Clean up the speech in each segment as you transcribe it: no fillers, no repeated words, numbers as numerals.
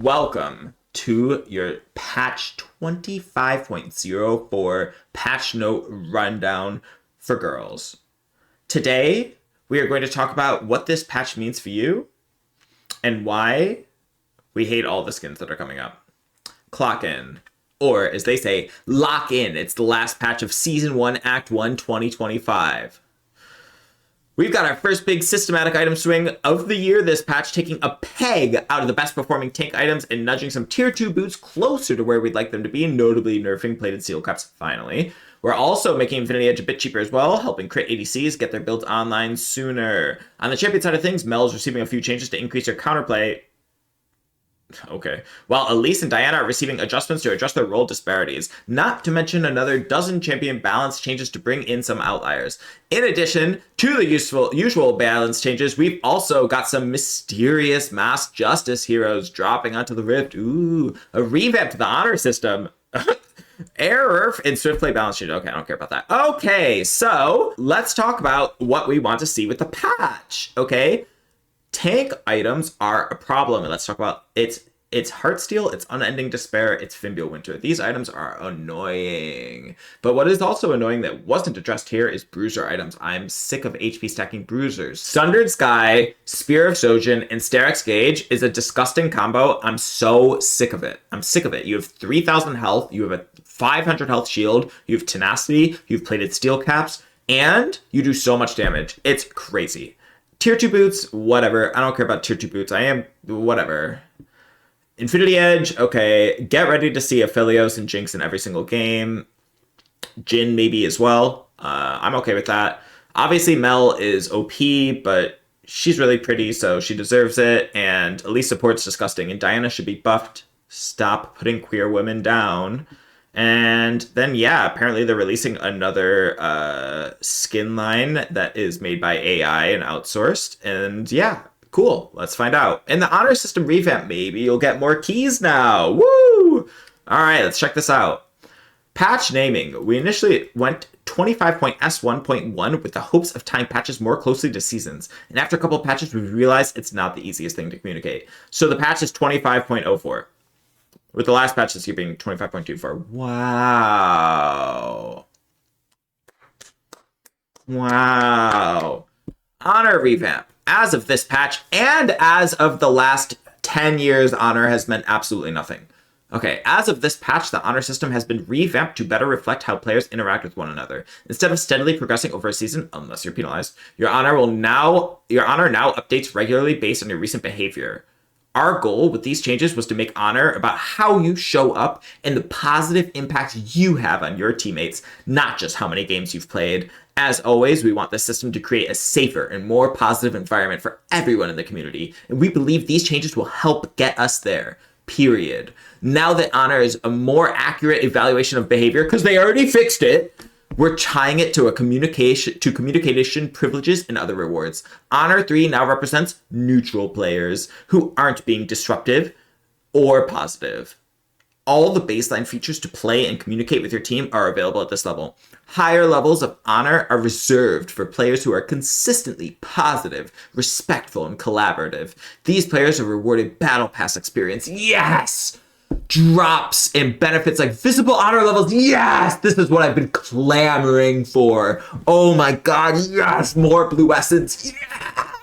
Welcome to your patch 25.04 patch note rundown for girls. Today, we are going to talk about what this patch means for you and why we hate all the skins that are coming up. Clock in, or as they say, lock in. It's the last patch of Season 1, Act 1, 2025. We've got our first big systematic item swing of the year this patch, taking a peg out of the best performing tank items and nudging some tier 2 boots closer to where we'd like them to be, notably nerfing plated seal caps finally. We're also making Infinity Edge a bit cheaper as well, helping crit ADCs get their builds online sooner. On the champion side of things, Mel is receiving a few changes to increase her counterplay. Okay. While Elise and Diana are receiving adjustments to address their role disparities, not to mention another dozen champion balance changes to bring in some outliers. In addition to the usual balance changes, we've also got some mysterious mass justice heroes dropping onto the Rift. Ooh, a revamp to the honor system. Error and swift play balance change. Okay, I don't care about that. Okay, so let's talk about what we want to see with the patch. Okay. Tank items are a problem, and let's talk about it's Heartsteel, it's Unending Despair, it's Fimbul Winter. These items are annoying. But what is also annoying that wasn't addressed here is bruiser items. I'm sick of HP stacking bruisers. Sundered Sky, Spear of Sojin, and Sterak's Gauge is a disgusting combo. I'm so sick of it. I'm sick of it. You have 3,000 health, you have a 500 health shield, you have tenacity, you've plated steel caps, and you do so much damage. It's crazy. Tier 2 boots, whatever. I don't care about tier 2 boots. Whatever. Infinity Edge, okay. Get ready to see Aphelios and Jinx in every single game. Jhin maybe as well. I'm okay with that. Obviously, Mel is OP, but she's really pretty, so she deserves it. And Elise support's disgusting. And Diana should be buffed. Stop putting queer women down. And then, yeah, apparently they're releasing another skin line that is made by AI and outsourced. And yeah, cool. Let's find out. In the honor system revamp, maybe you'll get more keys now. Woo! All right, let's check this out. Patch naming. We initially went 25.S1.1 with the hopes of tying patches more closely to seasons. And after a couple of patches, we realized it's not the easiest thing to communicate. So the patch is 25.04. With the last patch this year being 25.24. Wow. Wow. Honor revamp. As of this patch and as of the last 10 years, Honor has meant absolutely nothing. Okay, as of this patch, the Honor system has been revamped to better reflect how players interact with one another. Instead of steadily progressing over a season, unless you're penalized, your honor now updates regularly based on your recent behavior. Our goal with these changes was to make Honor about how you show up and the positive impact you have on your teammates, not just how many games you've played. As always, we want the system to create a safer and more positive environment for everyone in the community, and we believe these changes will help get us there. Period. Now that Honor is a more accurate evaluation of behavior, because they already fixed it, we're tying it to communication privileges and other rewards. Honor 3 now represents neutral players who aren't being disruptive or positive. All the baseline features to play and communicate with your team are available at this level. Higher levels of Honor are reserved for players who are consistently positive, respectful, and collaborative. These players are rewarded Battle Pass experience. Yes! Drops and benefits like visible honor levels. Yes, this is what I've been clamoring for. Oh my god, yes, more blue essence.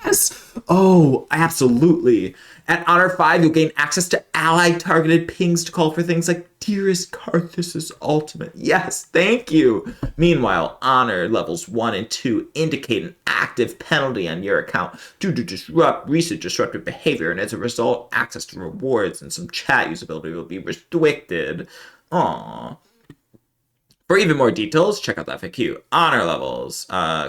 Yes. Oh, absolutely. At Honor 5, you'll gain access to ally-targeted pings to call for things like Dearest Karthus' ultimate. Yes, thank you. Meanwhile, Honor levels 1 and 2 indicate an active penalty on your account due to recent disruptive behavior, and as a result, access to rewards and some chat usability will be restricted. Aww. For even more details, check out the FAQ. Honor levels.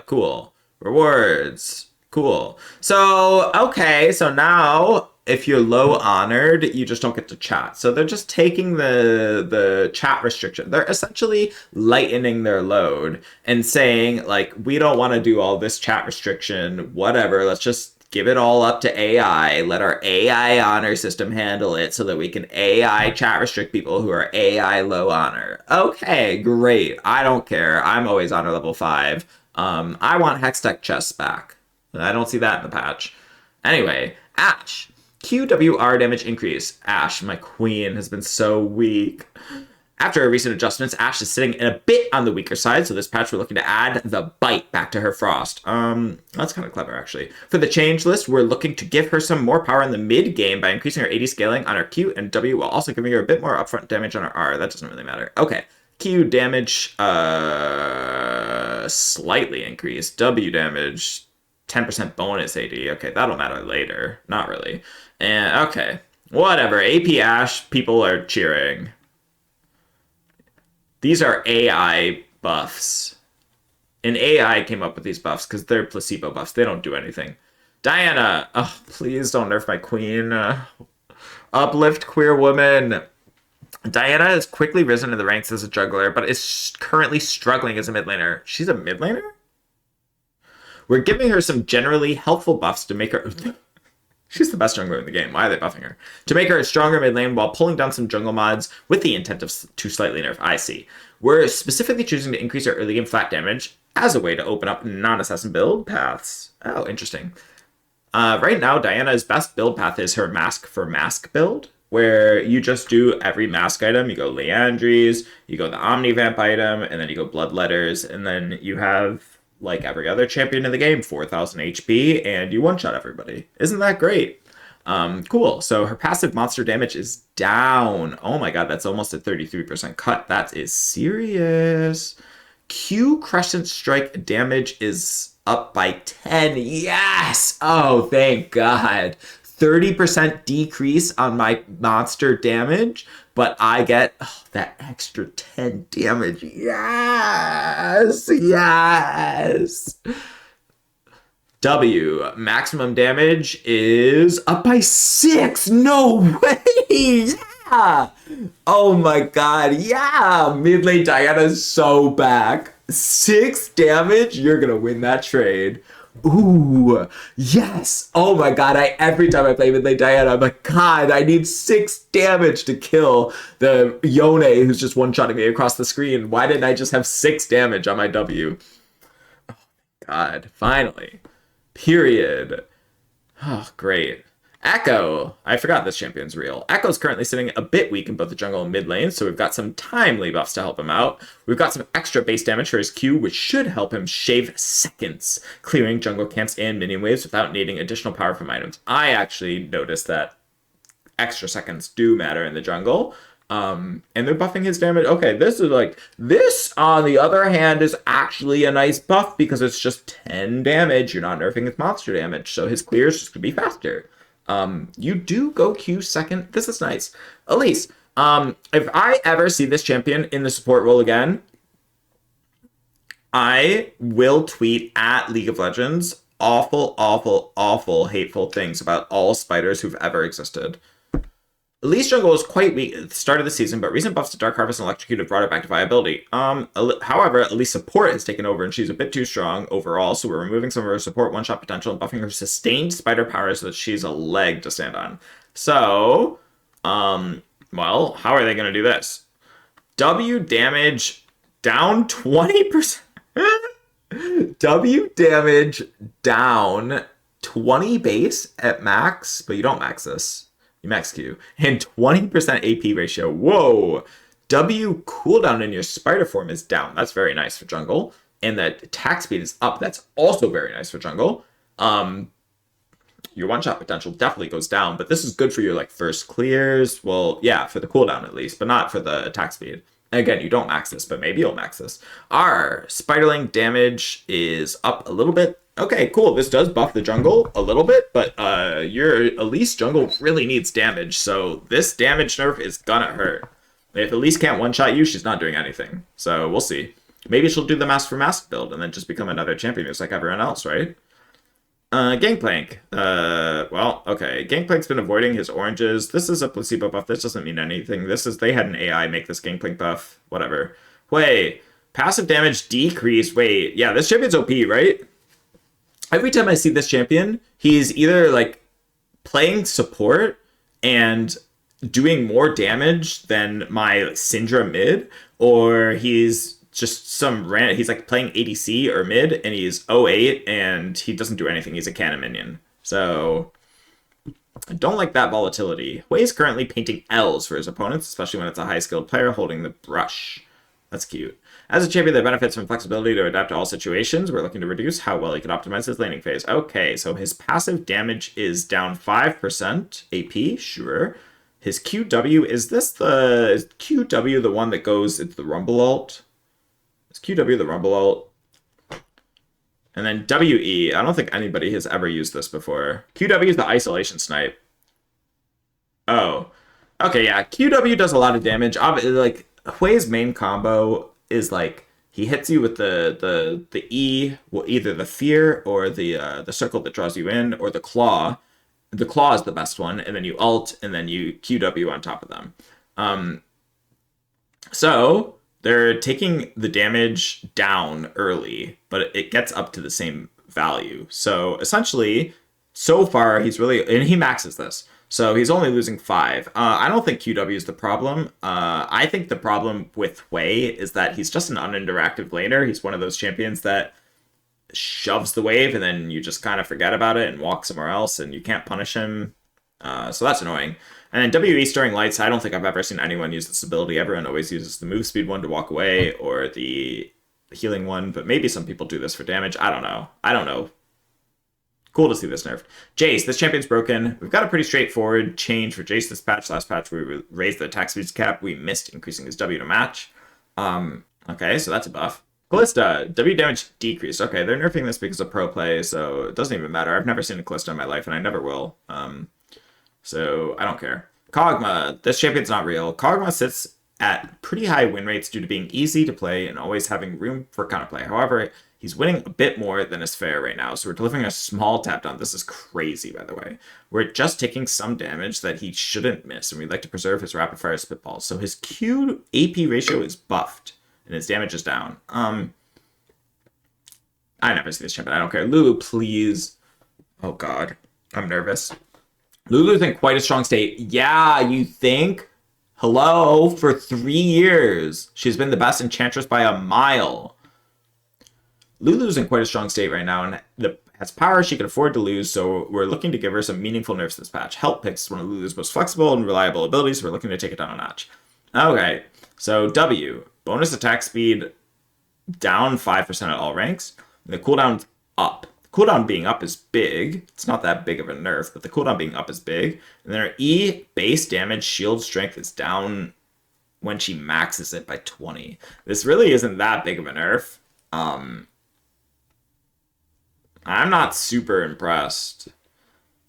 Cool. Rewards. Cool. So, okay, so now if you're low honored, you just don't get to chat. So they're just taking the chat restriction. They're essentially lightening their load and saying, like, we don't want to do all this chat restriction, whatever. Let's just give it all up to AI. Let our AI honor system handle it so that we can AI chat restrict people who are AI low honor. Okay, great. I don't care. I'm always honor level 5. I want Hextech chests back. I don't see that in the patch. Anyway, Ash. QWR damage increase. Ashe, my queen, has been so weak. After recent adjustments, Ashe is sitting a bit on the weaker side, so this patch we're looking to add the bite back to her frost. That's kind of clever, actually. For the change list, we're looking to give her some more power in the mid-game by increasing her AD scaling on her Q and W, while also giving her a bit more upfront damage on her R. That doesn't really matter. Okay. Q damage, slightly increased. W damage, 10% bonus AD. Okay, that'll matter later. Not really. And, okay. Whatever. AP Ashe, people are cheering. These are AI buffs. And AI came up with these buffs because they're placebo buffs. They don't do anything. Diana, oh, please don't nerf my queen. Uplift queer woman. Diana has quickly risen in the ranks as a juggler, but is currently struggling as a mid laner. She's a mid laner? We're giving her some generally helpful buffs to make her... She's the best jungler in the game. Why are they buffing her? To make her a stronger mid lane while pulling down some jungle mods with the intent of to slightly nerf. I see. We're specifically choosing to increase our early game flat damage as a way to open up non-assassin build paths. Oh, interesting. Right now, Diana's best build path is her mask for mask build, where you just do every mask item. You go Leandries, you go the Omnivamp item, and then you go Bloodletters, and then you have... like every other champion in the game, 4,000 HP, and you one-shot everybody. Isn't that great? Cool. So her passive monster damage is down. Oh my god, that's almost a 33% cut. That is serious. Q Crescent Strike damage is up by 10. Yes! Oh, thank god. 30% decrease on my monster damage, but I get that extra 10 damage. Yes! Yes! W, maximum damage is up by 6. No way! Yeah! Oh my god, yeah! Mid lane Diana's so back. 6 damage? You're gonna win that trade. Ooh, yes! Oh my god, every time I play mid lane Diana, I'm like, god, I need 6 damage to kill the Yone who's just one-shotting me across the screen. Why didn't I just have 6 damage on my W? Oh god, finally. Period. Oh, great. Echo. I forgot this champion's real. Echo's currently sitting a bit weak in both the jungle and mid lane, so we've got some timely buffs to help him out. We've got some extra base damage for his Q, which should help him shave seconds, clearing jungle camps and minion waves without needing additional power from items. I actually noticed that extra seconds do matter in the jungle. And they're buffing his damage. Okay, this on the other hand is actually a nice buff because it's just 10 damage. You're not nerfing his monster damage, so his clear is just gonna be faster. You do go Q second. This is nice. Elise, if I ever see this champion in the support role again, I will tweet at League of Legends awful, awful, awful, hateful things about all spiders who've ever existed. Elise jungle was quite weak at the start of the season, but recent buffs to Dark Harvest and Electrocute have brought it back to viability. However, Elise support has taken over and she's a bit too strong overall, so we're removing some of her support one-shot potential and buffing her sustained spider power so that she's a leg to stand on. So, well, how are they going to do this? W damage down 20%. W damage down 20 base at max, but you don't max this. You max Q. And 20% AP ratio. Whoa! W cooldown in your spider form is down. That's very nice for jungle. And the attack speed is up. That's also very nice for jungle. Your one-shot potential definitely goes down, but this is good for your like first clears. Well, yeah, for the cooldown at least, but not for the attack speed. And again, you don't max this, but maybe you'll max this. Our spiderling damage is up a little bit. Okay, cool. This does buff the jungle a little bit, but your Elise jungle really needs damage, so this damage nerf is gonna hurt. If Elise can't one-shot you, she's not doing anything. So we'll see. Maybe she'll do the mask for mask build and then just become another champion just like everyone else, right? Gangplank. Well, okay. Gangplank's been avoiding his oranges. This is a placebo buff. This doesn't mean anything. They had an AI make this Gangplank buff. Whatever. Wait. Passive damage decrease. Wait. Yeah, this champion's OP, right? Every time I see this champion, he's either like playing support and doing more damage than my Syndra mid, or he's just he's like playing ADC or mid and he's 08 and he doesn't do anything. He's a cannon minion. So I don't like that volatility. Hui is currently painting L's for his opponents, especially when it's a high-skilled player holding the brush. That's cute. As a champion that benefits from flexibility to adapt to all situations, we're looking to reduce how well he can optimize his laning phase. Okay, so his passive damage is down 5% AP, sure. His QW, is QW the one that goes into the Rumble ult? Is QW the Rumble ult? And then WE, I don't think anybody has ever used this before. QW is the isolation snipe. Oh. Okay, yeah, QW does a lot of damage. Like, Hui's main combo is like, he hits you with the E, well, either the fear or the circle that draws you in, or the claw. The claw is the best one, and then you ult, and then you QW on top of them. So they're taking the damage down early, but it gets up to the same value. So essentially, so far he's really, and he maxes this. So he's only losing 5. I don't think QW is the problem. I think the problem with Hui is that he's just an uninteractive laner. He's one of those champions that shoves the wave and then you just kind of forget about it and walk somewhere else and you can't punish him. So that's annoying. And then WE Stirring Lights, I don't think I've ever seen anyone use this ability. Everyone always uses the move speed one to walk away or the healing one, but maybe some people do this for damage. I don't know. Cool to see this nerfed. Jace, this champion's broken. We've got a pretty straightforward change for Jace this patch. Last patch, we raised the attack speed cap. We missed increasing his W to match. Okay, so that's a buff. Callista, W damage decreased. Okay, they're nerfing this because of pro play, so it doesn't even matter. I've never seen a Callista in my life, and I never will. So I don't care. Kog'Maw, this champion's not real. Kog'Maw sits at pretty high win rates due to being easy to play and always having room for counterplay. However, he's winning a bit more than is fair right now, so we're delivering a small tap down. This is crazy, by the way. We're just taking some damage that he shouldn't miss, and we'd like to preserve his rapid fire spitballs. So his Q AP ratio is buffed, and his damage is down. I never see this champion. I don't care. Lulu, please. Oh, God. I'm nervous. Lulu's in quite a strong state. Yeah, you think? Hello? For 3 years. She's been the best enchantress by a mile. Lulu's in quite a strong state right now and has power she can afford to lose, so we're looking to give her some meaningful nerfs this patch. Help picks one of Lulu's most flexible and reliable abilities, so we're looking to take it down a notch. Okay, so W. Bonus attack speed down 5% at all ranks. The cooldown's up. The cooldown being up is big. It's not that big of a nerf, but the cooldown being up is big. And then our E, base damage, shield strength is down when she maxes it by 20. This really isn't that big of a nerf. I'm not super impressed.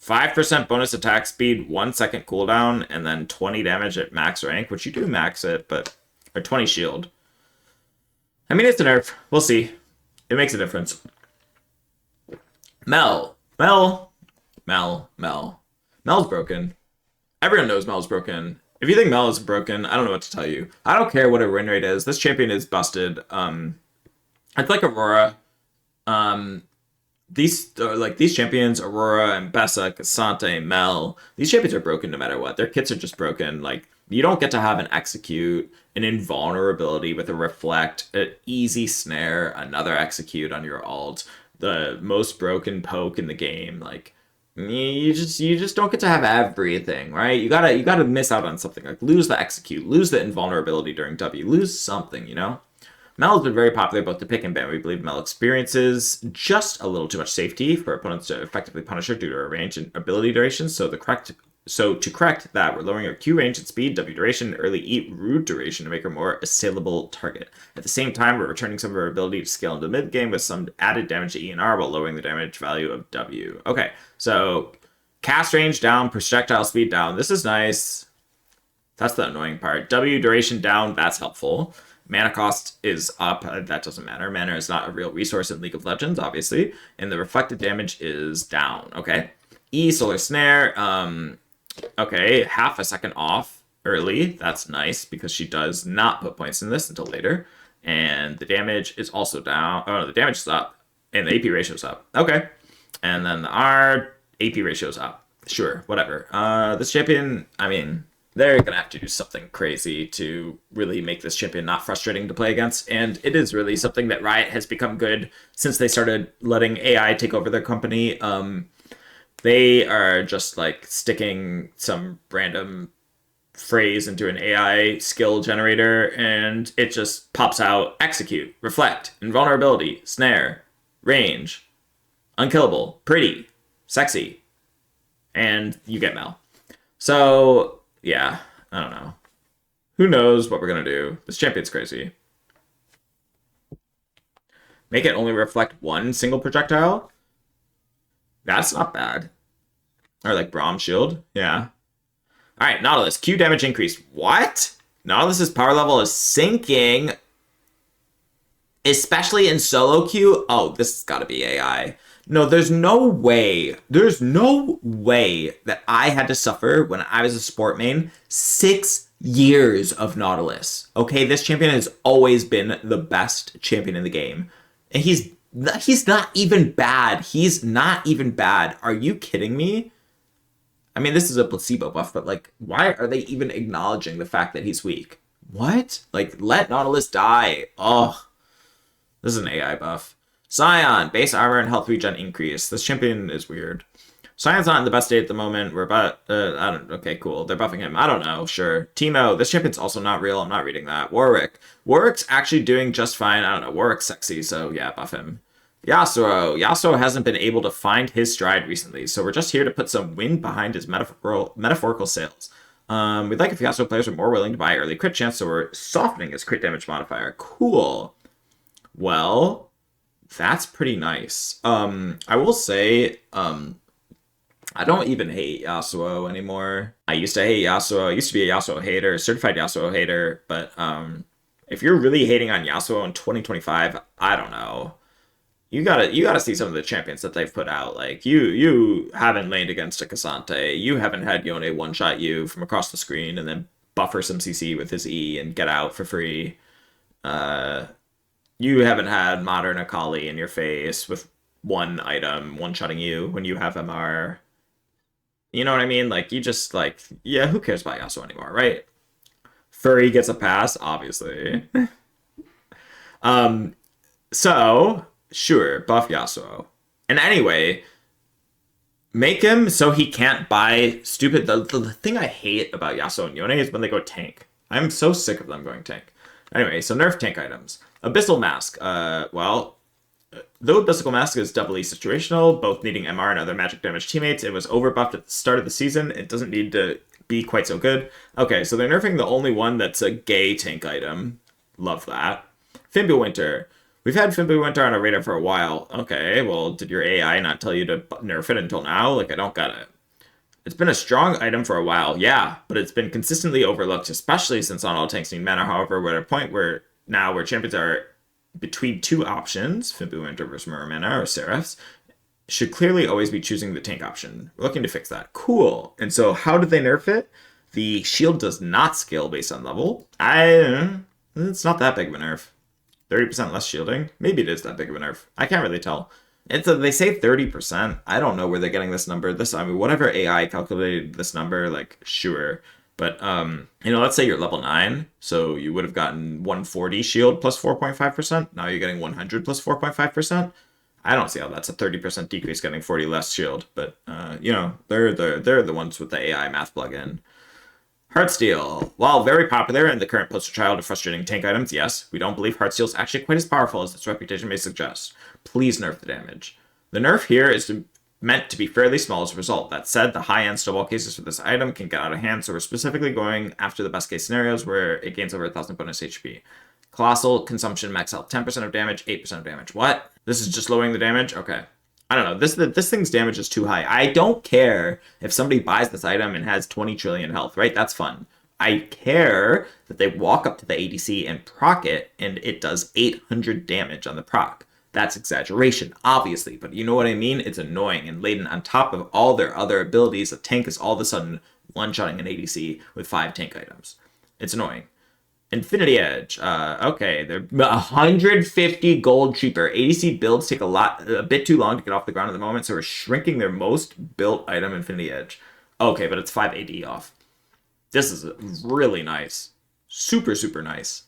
5% bonus attack speed, 1 second cooldown, and then 20 damage at max rank, which you do max it, but... Or 20 shield. I mean, it's a nerf. We'll see. It makes a difference. Mel's broken. Everyone knows Mel's broken. If you think Mel is broken, I don't know what to tell you. I don't care what her win rate is. This champion is busted. It's like Aurora. These champions, Aurora and Bessa, Cassante, Mel, these champions are broken no matter what. Their kits are just broken. Like, you don't get to have an execute, an invulnerability with a reflect, an easy snare, another execute on your ult, the most broken poke in the game. Like, you just don't get to have everything, right? You gotta miss out on something. Like, lose the execute, lose the invulnerability during W, lose something, you know? Mel has been very popular both to pick and ban. We believe Mel experiences just a little too much safety for opponents to effectively punish her due to her range and ability duration. So to correct that, we're lowering her Q range and speed, W duration, and early E root duration to make her more assailable target. At the same time, we're returning some of her ability to scale into mid game with some added damage to E and R while lowering the damage value of W. Okay, so cast range down, projectile speed down. This is nice. That's the annoying part. W duration down, that's helpful. Mana cost is up. That doesn't matter. Mana is not a real resource in League of Legends, obviously. And the reflected damage is down. Okay. E, Solar Snare. Okay, half a second off early. That's nice because she does not put points in this until later. And the damage is also down. Oh, no, the damage is up. And the AP ratio is up. Okay. And then our AP ratio is up. Sure, whatever. This champion, I mean... they're going to have to do something crazy to really make this champion not frustrating to play against. And it is really something that Riot has become good since they started letting AI take over their company. They are just like sticking some random phrase into an AI skill generator and it just pops out execute, reflect, invulnerability, snare, range, unkillable, pretty, sexy, and you get Mel. So, yeah, I don't know. Who knows what we're going to do? This champion's crazy. Make it only reflect one single projectile? That's not bad. Or like Braum Shield. Yeah. Alright, Nautilus. Q damage increase. What? Nautilus's power level is sinking. Especially in solo queue. Oh, this has got to be AI. No, there's no way. There's no way that I had to suffer when I was a sport main 6 years of Nautilus. Okay, this champion has always been the best champion in the game. And he's not even bad. He's not even bad. Are you kidding me? I mean, this is a placebo buff, but like, why are they even acknowledging the fact that he's weak? What? Like, let Nautilus die. Oh, this is an AI buff. Scion, base armor and health regen increase. This champion is weird. Scion's not in the best state at the moment. We're about, I don't, okay, cool. They're buffing him. I don't know, sure. Teemo, this champion's also not real. I'm not reading that. Warwick's actually doing just fine. I don't know. Warwick's sexy, so yeah, buff him. Yasuo hasn't been able to find his stride recently, so we're just here to put some wind behind his metaphorical sails. We'd like if Yasuo players are more willing to buy early crit chance, so we're softening his crit damage modifier. Cool. Well, that's pretty nice. I will say, I don't even hate Yasuo anymore. I used to hate Yasuo. I used to be a Yasuo hater, certified Yasuo hater, but if you're really hating on Yasuo in 2025, I don't know. You gotta see some of the champions that they've put out. Like you haven't laned against a Cassante. You haven't had Yone one-shot you from across the screen and then buffer some CC with his E and get out for free. You haven't had Modern Akali in your face with one item one-shotting you when you have MR. You know what I mean? Like, you just, like, yeah, who cares about Yasuo anymore, right? Furry gets a pass, obviously. So, sure, buff Yasuo. And anyway, make him so he can't buy stupid... The thing I hate about Yasuo and Yone is when they go tank. I'm so sick of them going tank. Anyway, so nerf tank items. Abyssal Mask. Well, though Abyssal Mask is doubly situational, both needing MR and other magic damage teammates, it was overbuffed at the start of the season. It doesn't need to be quite so good. Okay, so they're nerfing the only one that's a gay tank item. Love that. Fimbulwinter. We've had Fimbulwinter on our radar for a while. Okay, well, did your AI not tell you to nerf it until now? Like, I don't get it. It's been a strong item for a while, yeah, but it's been consistently overlooked, especially since not all tanks need mana. However, we're at a point where champions are between two options, Fimbulwinter versus Muramana or Seraphs, should clearly always be choosing the tank option. We're looking to fix that. Cool. And so how did they nerf it? The shield does not scale based on level. It's not that big of a nerf. 30% less shielding? Maybe it is that big of a nerf. I can't really tell. They say 30%. I don't know where they're getting this number. Whatever AI calculated this number, like, sure. But, let's say you're level 9, so you would have gotten 140 shield plus 4.5%. Now you're getting 100 plus 4.5%. I don't see how that's a 30% decrease getting 40 less shield. But, they're the ones with the AI math plugin. Heartsteel. While very popular and the current poster child of frustrating tank items, yes, we don't believe Heartsteel is actually quite as powerful as its reputation may suggest. Please nerf the damage. The nerf here is meant to be fairly small as a result. That said, the high-end snowball cases for this item can get out of hand, so we're specifically going after the best-case scenarios where it gains over 1,000 bonus HP. Colossal consumption max health, 10% of damage, 8% of damage. What? This is just lowering the damage? Okay. I don't know. This thing's damage is too high. I don't care if somebody buys this item and has 20 trillion health, right? That's fun. I care that they walk up to the ADC and proc it, and it does 800 damage on the proc. That's exaggeration, obviously, but you know what I mean? It's annoying, and laden on top of all their other abilities, a tank is all of a sudden one-shotting an ADC with 5 tank items. It's annoying. Infinity Edge. Okay, they're 150 gold cheaper. ADC builds take a bit too long to get off the ground at the moment, so we're shrinking their most built item, Infinity Edge. Okay, but it's 5 AD off. This is really nice. Super, super nice.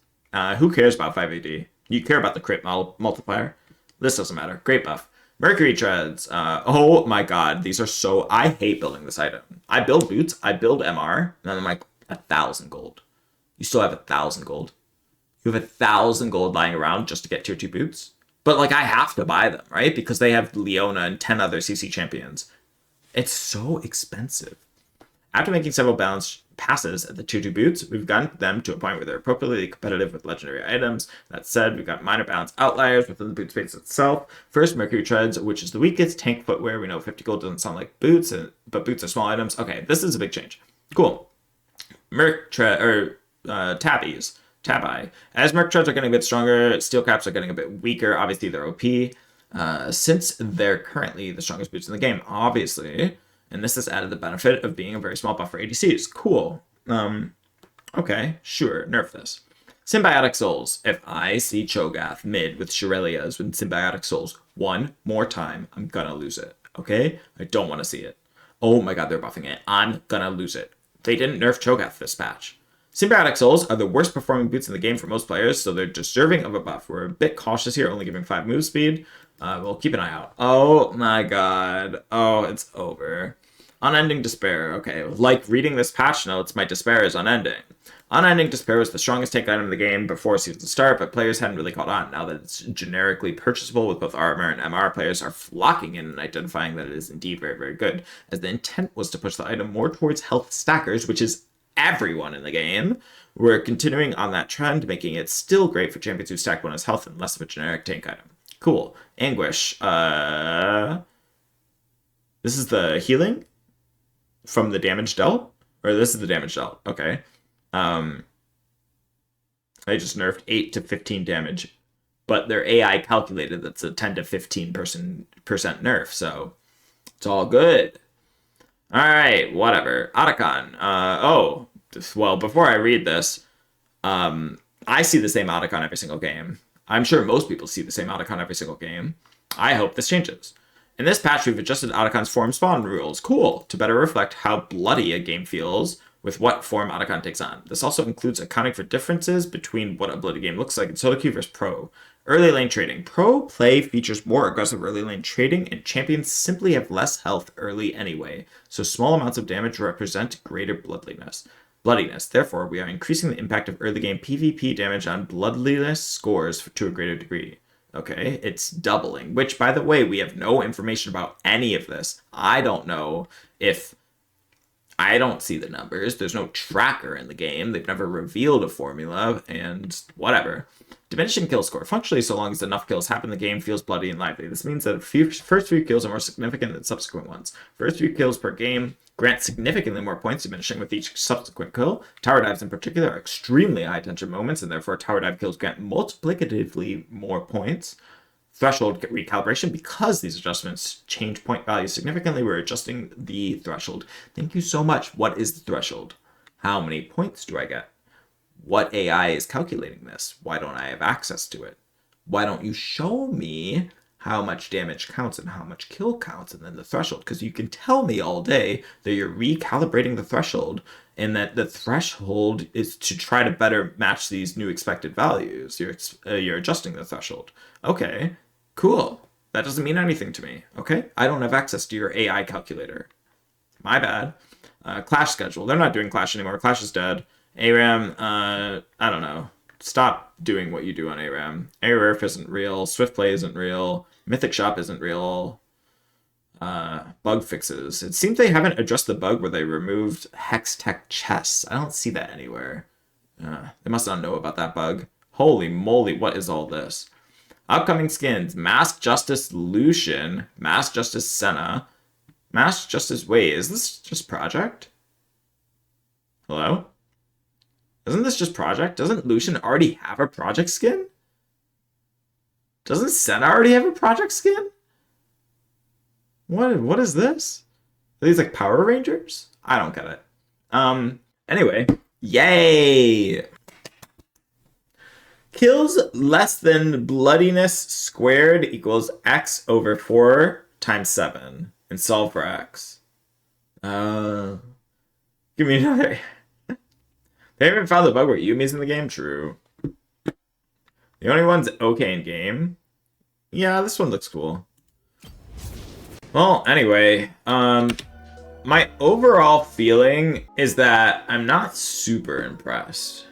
Who cares about 5 AD? You care about the crit multiplier. This doesn't matter. Great buff. Mercury treads. Oh my god, these are so... I hate building this item. I build boots, I build MR, and then I'm like, 1,000 gold. You still have 1,000 gold. You have 1,000 gold lying around just to get tier 2 boots. But like, I have to buy them, right? Because they have Leona and 10 other CC champions. It's so expensive. After making several balanced passes at the tier 2 boots, we've gotten them to a point where they're appropriately competitive with legendary items. That said, we've got minor balance outliers within the boot space itself. First, Mercury Treads, which is the weakest tank footwear. We know 50 gold doesn't sound like boots, but boots are small items. Okay, this is a big change. Cool. Tabbies. Tabi. As Merc Treads are getting a bit stronger, Steel Caps are getting a bit weaker. Obviously, they're OP. Since they're currently the strongest boots in the game, obviously. And this has added the benefit of being a very small buff for ADCs. Cool. Okay, sure. Nerf this. Symbiotic Souls. If I see Cho'Gath mid with Shirelias with Symbiotic Souls one more time, I'm gonna lose it. Okay? I don't want to see it. Oh my god, they're buffing it. I'm gonna lose it. They didn't nerf Cho'Gath this patch. Symbiotic Souls are the worst performing boots in the game for most players, so they're deserving of a buff. We're a bit cautious here, only giving 5 move speed. We'll keep an eye out. Oh my god. Oh, it's over. Unending Despair. Okay, like reading this patch notes, my despair is unending. Unending Despair was the strongest tank item in the game before season start, but players hadn't really caught on. Now that it's generically purchasable with both armor and MR, players are flocking in and identifying that it is indeed very, very good, as the intent was to push the item more towards health stackers, which is everyone in the game. We're continuing on that trend, making it still great for champions who stack bonus health and less of a generic tank item. Cool. Anguish. This is the healing from the damage dealt? Or this is the damage dealt. Okay. I just nerfed 8 to 15 damage, but their AI calculated that's a 10 to 15% nerf, so it's all good. All right, whatever. Atakhan. Well, before I read this, I see the same Atakhan every single game. I'm sure most people see the same Atakhan every single game. I hope this changes. In this patch, we've adjusted Atakhan's form spawn rules. Cool. To better reflect how bloody a game feels with what form Atakhan takes on. This also includes accounting for differences between what a bloody game looks like in solo queue versus pro. Early lane trading. Pro play features more aggressive early lane trading, and champions simply have less health early anyway, so small amounts of damage represent greater bloodiness. Therefore, we are increasing the impact of early game PvP damage on bloodliness scores to a greater degree. Okay, it's doubling, which, by the way, we have no information about any of this. I don't know if... I don't see the numbers. There's no tracker in the game. They've never revealed a formula, and whatever. Diminishing kill score. Functionally, so long as enough kills happen, the game feels bloody and lively. This means that first few kills are more significant than subsequent ones. First few kills per game grant significantly more points, diminishing with each subsequent kill. Tower dives in particular are extremely high tension moments, and therefore tower dive kills grant multiplicatively more points. Threshold recalibration. Because these adjustments change point values significantly, we're adjusting the threshold. Thank you so much. What is the threshold? How many points do I get? What AI is calculating this? Why don't I have access to it? Why don't you show me how much damage counts and how much kill counts and then the threshold? Because you can tell me all day that you're recalibrating the threshold and that the threshold is to try to better match these new expected values. You're adjusting the threshold. Okay, cool. That doesn't mean anything to me, okay? I don't have access to your AI calculator. My bad. Clash schedule. They're not doing Clash anymore. Clash is dead. ARAM, I don't know. Stop doing what you do on ARAM. ARF isn't real. Swift Play isn't real. Mythic Shop isn't real. Bug fixes. It seems they haven't addressed the bug where they removed Hextech chests. I don't see that anywhere. They must not know about that bug. Holy moly, what is all this? Upcoming skins. Mask Justice Lucian. Mask Justice Senna. Mask Justice... Wait, is this just Project? Hello? Isn't this just Project? Doesn't Lucian already have a Project skin? Doesn't Senna already have a Project skin? What is this? Are these like Power Rangers? I don't get it. Anyway. Yay! Kills less than bloodiness squared equals x over 4 times 7. And solve for x. Give me another... They haven't found the bug where Yumi's in the game? True. The only one's okay in game. Yeah, this one looks cool. Well, anyway, my overall feeling is that I'm not super impressed.